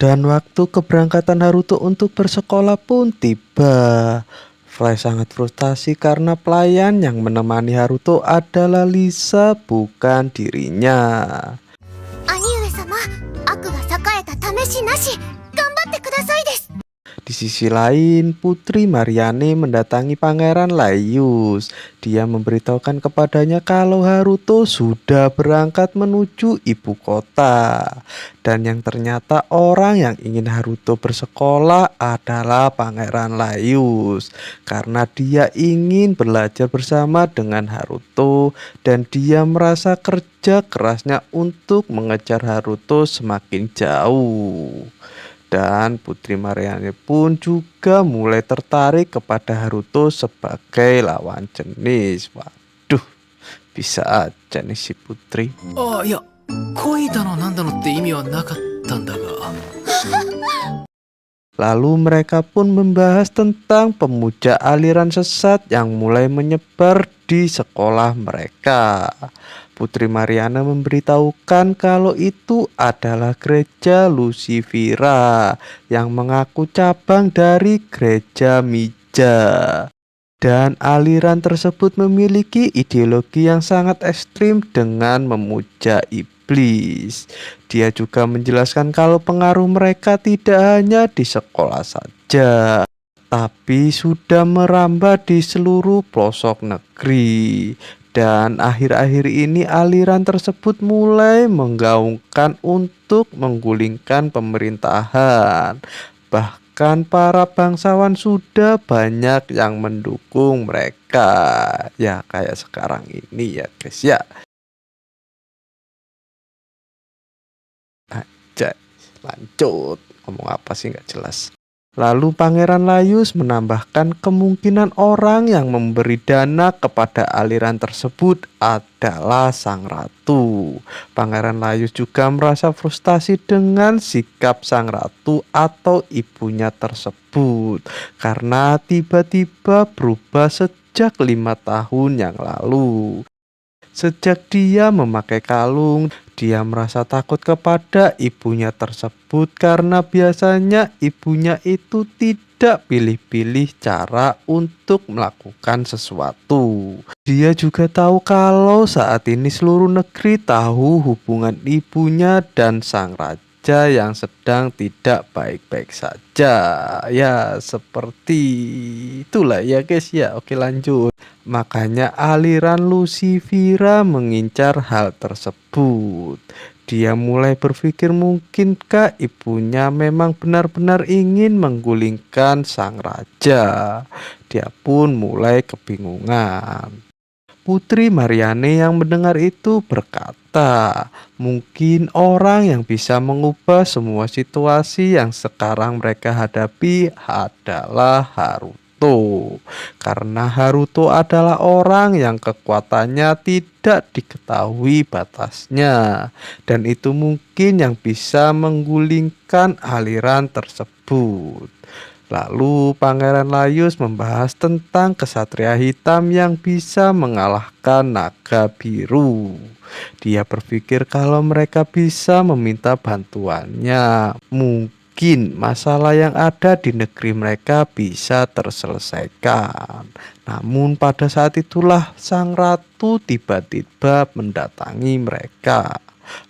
Dan waktu keberangkatan Haruto untuk bersekolah pun tiba. Fly sangat frustasi karena pelayan yang menemani Haruto adalah Lisa, bukan dirinya. 兄上様、悪が栄えた試しなし、頑張ってくださいです。 Di sisi lain, Putri Mariane mendatangi Pangeran Laius. Dia memberitahukan kepadanya kalau Haruto sudah berangkat menuju ibu kota. Dan yang ternyata orang yang ingin Haruto bersekolah adalah Pangeran Laius. Karena dia ingin belajar bersama dengan Haruto dan dia merasa kerja kerasnya untuk mengejar Haruto semakin jauh. Dan Putri Mariane pun juga mulai tertarik kepada Haruto sebagai lawan jenis. Waduh, bisa aja nih si Putri. ああ、いや、恋だのなんだのって意味はなかったんだが。Lalu mereka pun membahas tentang pemuja aliran sesat yang mulai menyebar di sekolah mereka. Putri Mariana memberitahukan kalau itu adalah gereja Lucifera yang mengaku cabang dari gereja Mija. Dan aliran tersebut memiliki ideologi yang sangat ekstrim dengan memuja iblis. Dia juga menjelaskan kalau pengaruh mereka tidak hanya di sekolah saja, tapi sudah merambah di seluruh pelosok negeri. Dan akhir-akhir ini aliran tersebut mulai menggaungkan untuk menggulingkan pemerintahan. Bahkan para bangsawan sudah banyak yang mendukung mereka. Ya kayak sekarang ini ya guys ya. Aja lanjut. Ngomong apa sih nggak jelas. Lalu Pangeran Laius menambahkan kemungkinan orang yang memberi dana kepada aliran tersebut adalah sang ratu. Pangeran Laius juga merasa frustasi dengan sikap sang ratu atau ibunya tersebut karena tiba-tiba berubah sejak 5 tahun yang lalu. Sejak dia memakai kalung, dia merasa takut kepada ibunya tersebut karena biasanya ibunya itu tidak pilih-pilih cara untuk melakukan sesuatu. Dia juga tahu kalau saat ini seluruh negeri tahu hubungan ibunya dan sang raja yang sedang tidak baik-baik saja. Ya, seperti itulah ya guys ya. Oke, lanjut. Makanya aliran Lucifera mengincar hal tersebut. Dia mulai berpikir mungkinkah ibunya memang benar-benar ingin menggulingkan sang raja. Dia pun mulai kebingungan. Putri Mariane yang mendengar itu berkata, mungkin orang yang bisa mengubah semua situasi yang sekarang mereka hadapi adalah Haruto. Karena Haruto adalah orang yang kekuatannya tidak diketahui batasnya. Dan itu mungkin yang bisa menggulingkan aliran tersebut. Lalu Pangeran Laius membahas tentang kesatria hitam yang bisa mengalahkan naga biru. Dia berpikir kalau mereka bisa meminta bantuannya, mungkin masalah yang ada di negeri mereka bisa terselesaikan. Namun pada saat itulah sang ratu tiba-tiba mendatangi mereka.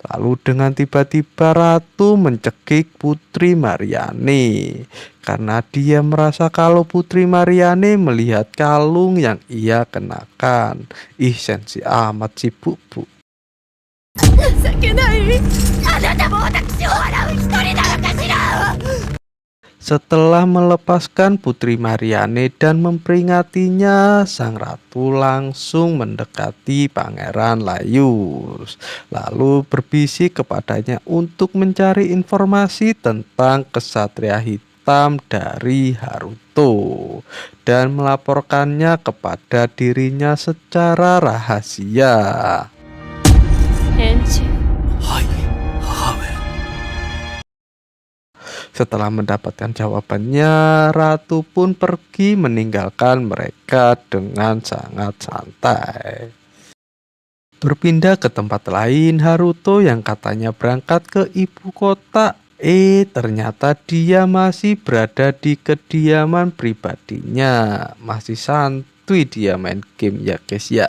Lalu dengan tiba-tiba ratu mencekik Putri Mariane karena dia merasa kalau Putri Mariane melihat kalung yang ia kenakan. Ih, sensi amat sih bu. 情けない。あなたも私を笑う一人なのかしら。 Setelah melepaskan Putri Mariane dan memperingatinya, sang ratu langsung mendekati Pangeran Laius. Lalu berbisik kepadanya untuk mencari informasi tentang kesatria hitam dari Haruto dan melaporkannya kepada dirinya secara rahasia. 返事。はい、母上。 Setelah mendapatkan jawabannya, ratu pun pergi meninggalkan mereka dengan sangat santai. Berpindah ke tempat lain, Haruto yang katanya berangkat ke ibu kota Ternyata dia masih berada di kediaman pribadinya. Masih santuy dia main game ya guys ya.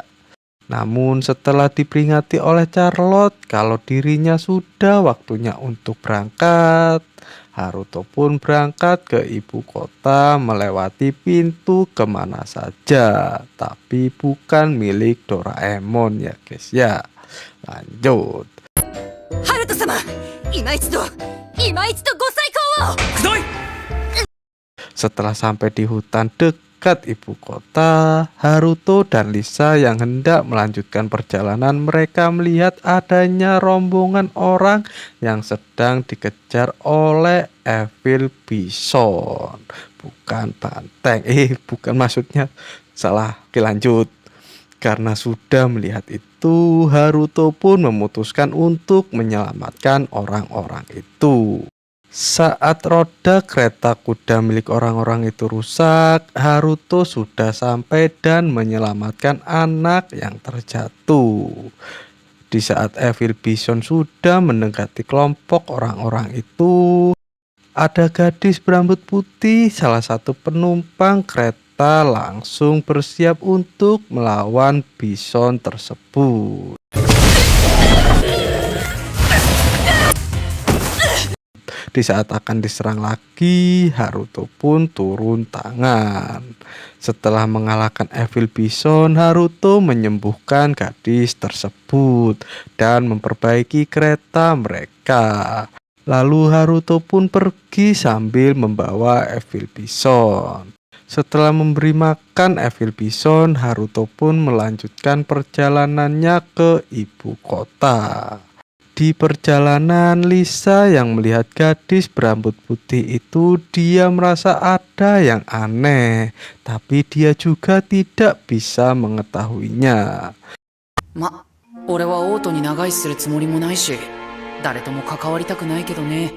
Namun setelah diperingati oleh Charlotte kalau dirinya sudah waktunya untuk berangkat, Haruto pun berangkat ke ibu kota melewati pintu kemana saja. Tapi bukan milik Doraemon ya guys ya. Lanjut. ハルト様、今一度ご再考を。 くどい。 Setelah sampai di hutan dekat ibu kota, Haruto dan Lisa yang hendak melanjutkan perjalanan mereka melihat adanya rombongan orang yang sedang dikejar oleh Evil Bison. Bukan banteng, bukan maksudnya salah. Oke lanjut. Karena sudah melihat itu, Haruto pun memutuskan untuk menyelamatkan orang-orang itu. Saat roda kereta kuda milik orang-orang itu rusak, Haruto sudah sampai dan menyelamatkan anak yang terjatuh. Di saat Evil Bison sudah mendekati kelompok orang-orang itu, ada gadis berambut putih, salah satu penumpang kereta langsung bersiap untuk melawan Bison tersebut. Di saat akan diserang lagi, Haruto pun turun tangan. Setelah mengalahkan Evil Bison, Haruto menyembuhkan gadis tersebut dan memperbaiki kereta mereka. Lalu Haruto pun pergi sambil membawa Evil Bison. Setelah memberi makan Evil Bison, Haruto pun melanjutkan perjalanannya ke ibu kota. Di perjalanan, Lisa yang melihat gadis berambut putih itu, dia merasa ada yang aneh, tapi dia juga tidak bisa mengetahuinya. ま、俺はオートに長居するつもりもないし、誰とも関わりたくないけどね。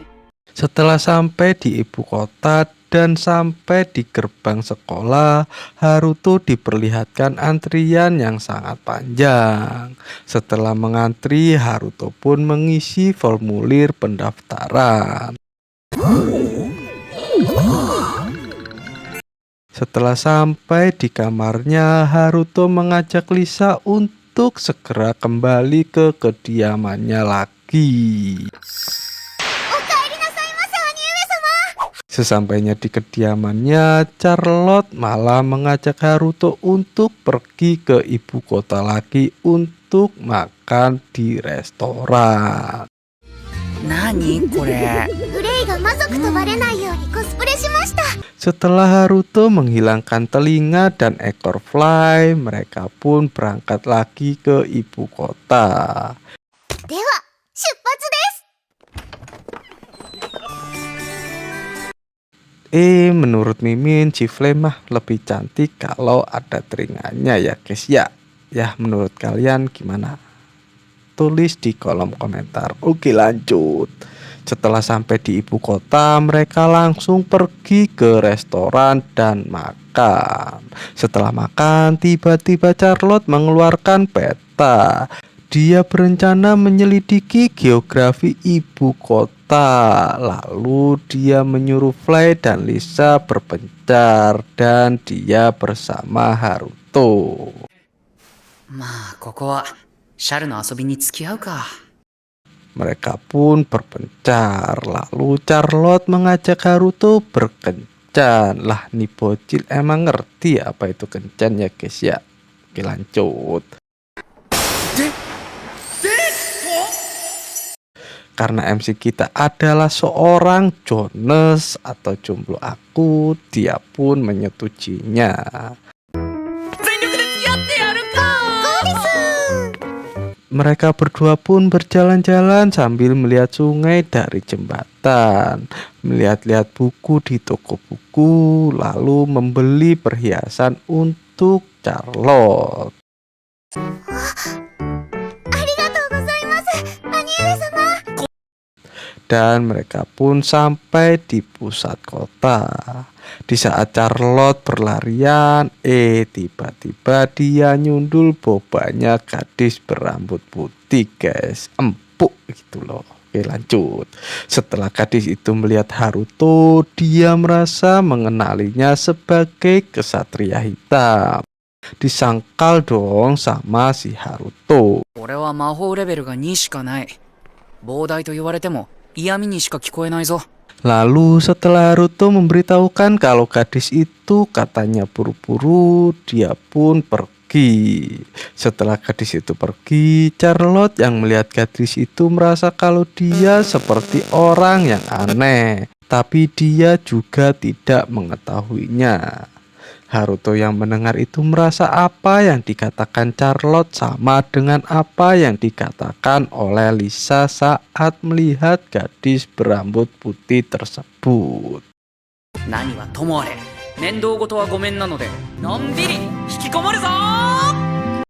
Setelah sampai di ibu kota dan sampai di gerbang sekolah, Haruto diperlihatkan antrian yang sangat panjang. Setelah mengantri, Haruto pun mengisi formulir pendaftaran. Setelah sampai di kamarnya, Haruto mengajak Lisa untuk segera kembali ke kediamannya lagi. Sesampainya di kediamannya, Charlotte malah mengajak Haruto untuk pergi ke ibu kota lagi untuk makan di restoran. 何これ。 グレイが魔族とバレないようにコスプレしました。 Setelah Haruto menghilangkan telinga dan ekor fly, mereka pun berangkat lagi ke ibu kota. では出発です。 Menurut Mimin, Chifle mah lebih cantik kalau ada telinganya ya guys ya. Ya menurut kalian gimana? Tulis di kolom komentar. Oke lanjut. Setelah sampai di ibu kota, mereka langsung pergi ke restoran dan makan. Setelah makan, tiba-tiba Charlotte mengeluarkan peta. Dia berencana menyelidiki geografi ibu kota. Lalu dia menyuruh Fly dan Lisa berpencar dan dia bersama Haruto. まあここはシャルの遊びに付き合うか。 Mereka pun berpencar. Lalu Charlotte mengajak Haruto berkencan. Lah nih bocil emang ngerti apa itu kencan ya guys ya. Oke lanjut. Karena MC kita adalah seorang Jones atau jomblo akut, dia pun menyetujuinya. Mereka berdua pun berjalan-jalan sambil melihat sungai dari jembatan, melihat-lihat buku di toko buku, lalu membeli perhiasan untuk Charlotte. Dan mereka pun sampai di pusat kota. Di saat Charlotte berlarian, tiba-tiba dia nyundul bobanya gadis berambut putih guys. Empuk gitu loh. Oke, lanjut. Setelah gadis itu melihat Haruto, dia merasa mengenalinya sebagai kesatria hitam. Disangkal dong sama si Haruto. 俺は魔法レベルが2しかない。膨大と言われても嫌味にしか聞こえないぞ。 Lalu setelah Haruto memberitahukan kalau gadis itu katanya buru-buru, dia pun pergi. Setelah gadis itu pergi, Charlotte yang melihat gadis itu merasa kalau dia seperti orang yang aneh, tapi dia juga tidak mengetahuinya. Haruto yang mendengar itu merasa apa yang dikatakan Charlotte sama dengan apa yang dikatakan oleh Lisa saat melihat gadis berambut putih tersebut. 何はともあれ、面倒事はごめんなので、のんびり引きこもるぞー。